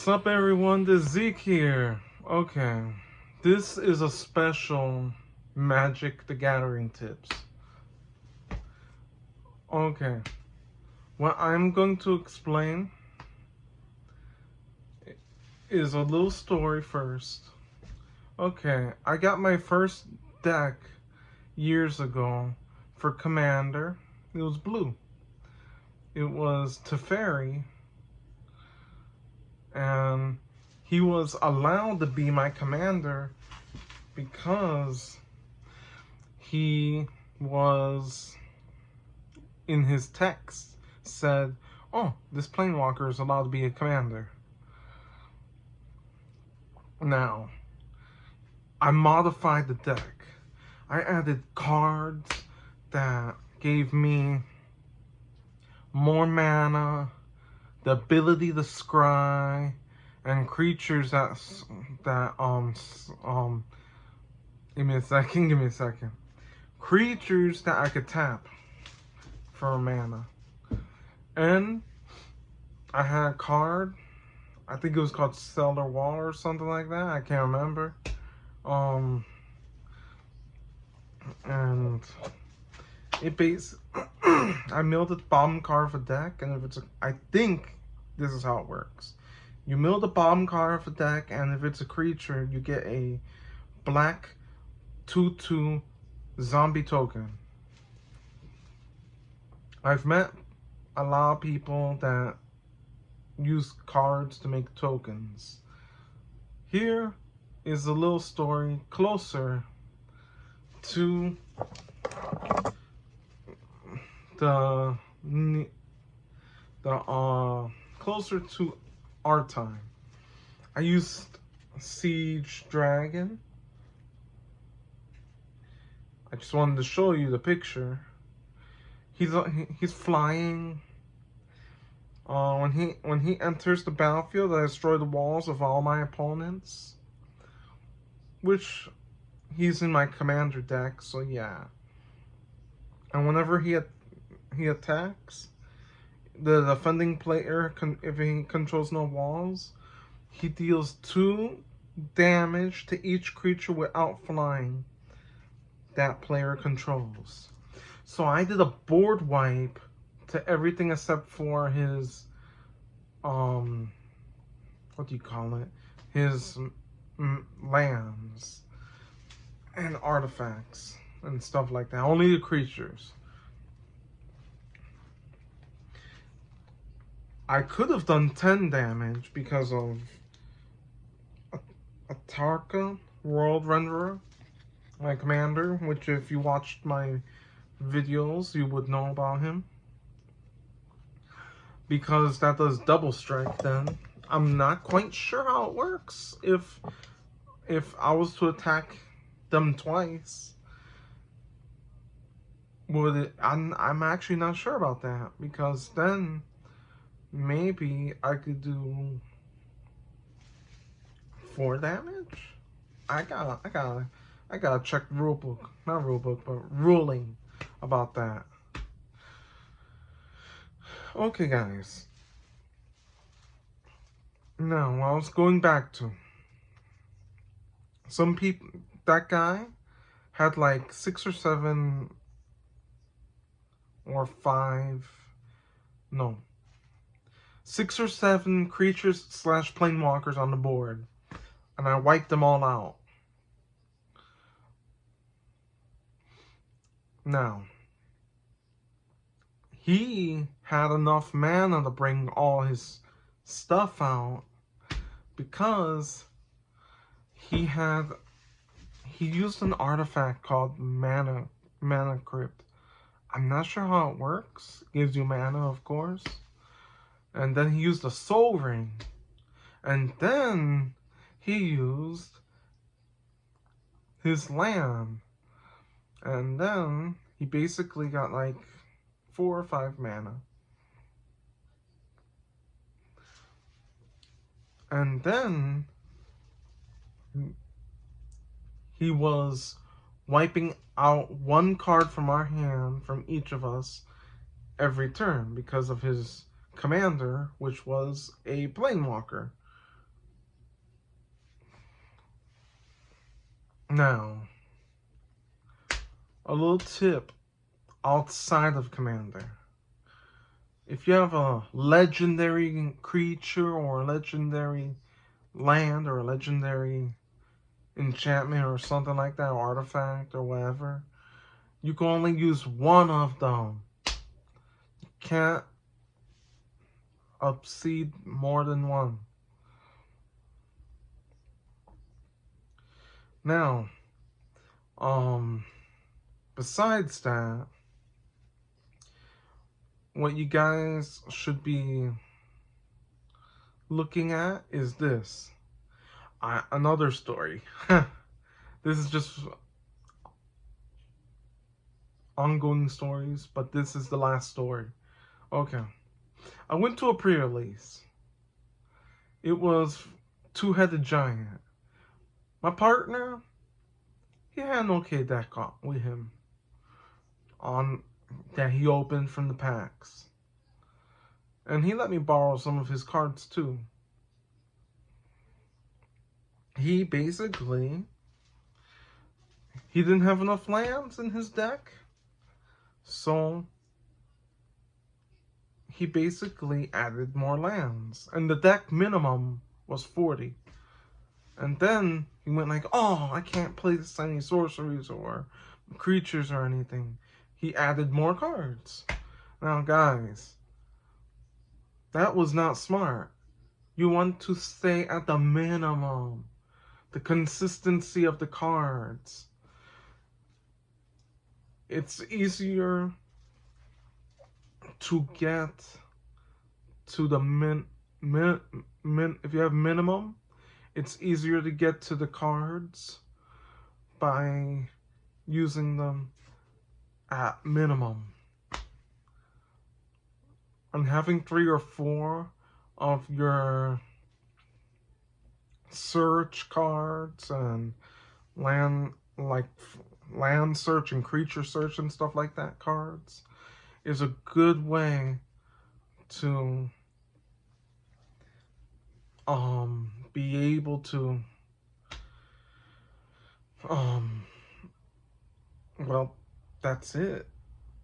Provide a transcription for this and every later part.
What's up, everyone? This is Zeke here. Okay, this is a special Magic the Gathering tips. Okay, what I'm going to explain is a little story first. Okay, I got my first deck years ago for Commander. It was blue. It was Teferi, and he was allowed to be my commander because he was, in his text, said, oh, this Planewalker is allowed to be a commander. Now, I modified the deck. I added cards that gave me more mana, the ability to scry, and creatures give me a second. Creatures that I could tap for mana. And I had a card, I think it was called Stellar Wall or something like that, I can't remember. And it I milled the bottom card of a deck, and if it's I think this is how it works. You mill the bottom card of a deck, and if it's a creature, you get a black 2/2 zombie token. I've met a lot of people that use cards to make tokens. Here is a little story closer to closer to our time. I used Siege Dragon. I just wanted to show you the picture. He's flying. When he enters the battlefield, I destroy the walls of all my opponents, which he's in my commander deck, so yeah. And whenever he attacks, the defending player, if he controls no walls, he deals 2 damage to each creature without flying that player controls. So I did a board wipe to everything except for his, what do you call it? His lands and artifacts and stuff like that. Only the creatures. I could have done 10 damage because of Atarka, World Renderer, my commander, which if you watched my videos, you would know about him. Because that does double strike then. I'm not quite sure how it works if I was to attack them twice. Would it? I'm actually not sure about that, because then maybe I could do 4 damage. I gotta check the rulebook, not rulebook, but ruling about that. Okay, guys. Now, I was going back to some people. That guy had like 6 or 7 or 5. No. 6 or 7 creatures / planewalkers on the board, and I wiped them all out. Now, he had enough mana to bring all his stuff out because he used an artifact called Mana Crypt. I'm not sure how it works. It gives you mana, of course. And then he used a Soul Ring. And then he used his land. And then he basically got like 4 or 5 mana. And then he was wiping out 1 card from our hand, from each of us, every turn because of his commander, which was a Planewalker. Now, a little tip outside of Commander. If you have a legendary creature or a legendary land or a legendary enchantment or something like that, or artifact or whatever, you can only use one of them. You can't exceed more than one. Now, besides that, what you guys should be looking at is this. Another story. This is just ongoing stories, but this is the last story. Okay. I went to a pre-release. It was Two-Headed Giant. My partner, he had an okay deck with him on that he opened from the packs. And he let me borrow some of his cards too. He basically, he didn't have enough lands in his deck. So he basically added more lands. And the deck minimum was 40. And then he went like, oh, I can't play any sorceries or creatures or anything. He added more cards. Now, guys, that was not smart. You want to stay at the minimum. The consistency of the cards. It's easier to get to the if you have minimum, it's easier to get to the cards by using them at minimum. And having 3 or 4 of your search cards and land search and creature search and stuff like that cards is a good way to be able to well, that's it.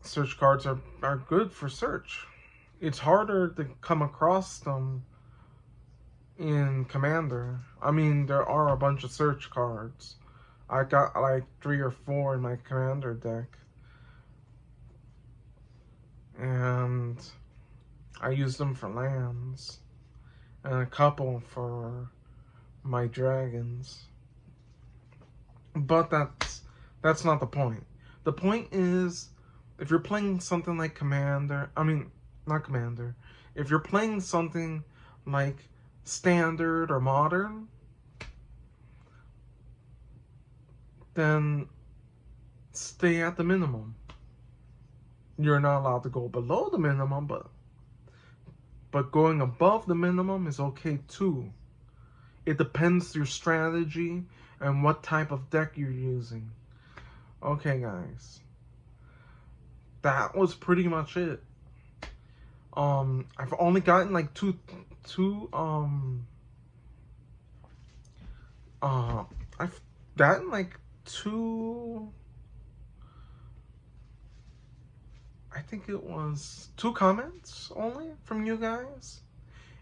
Search cards are good for search. It's harder to come across them in Commander. I mean, there are a bunch of search cards. I got like 3 or 4 in my Commander deck. And I use them for lands. And a couple for my dragons. But that's not the point. The point is, if you're playing something like Commander, if you're playing something like Standard or Modern, then stay at the minimum. You're not allowed to go below the minimum, but going above the minimum is okay too. It depends your strategy and what type of deck you're using. Okay, guys. That was pretty much it. I've only gotten like I've gotten like 2, I think it was 2 comments only from you guys.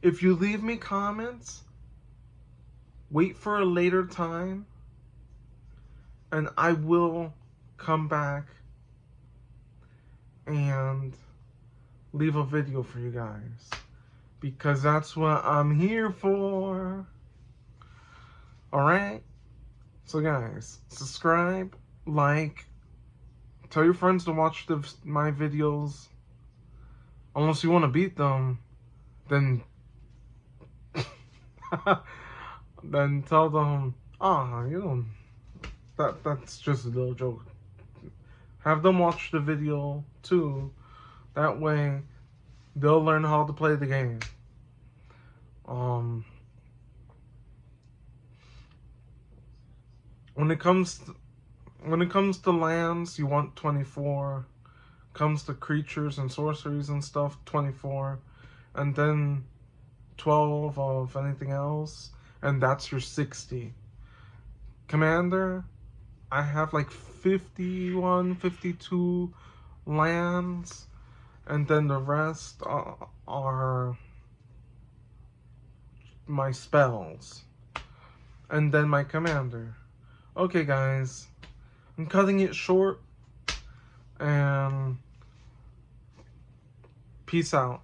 If you leave me comments, wait for a later time, and I will come back and leave a video for you guys, because that's what I'm here for. Alright? So guys, subscribe, like, tell your friends to watch my videos. Unless you want to beat them, then then tell them, that's just a little joke. Have them watch the video too. That way they'll learn how to play the game. When it comes to lands, you want 24. Comes to creatures and sorceries and stuff, 24. And then 12 of anything else, and that's your 60. Commander, I have like 51, 52 lands, and then the rest are my spells, and then my commander. Okay, guys, I'm cutting it short, and peace out.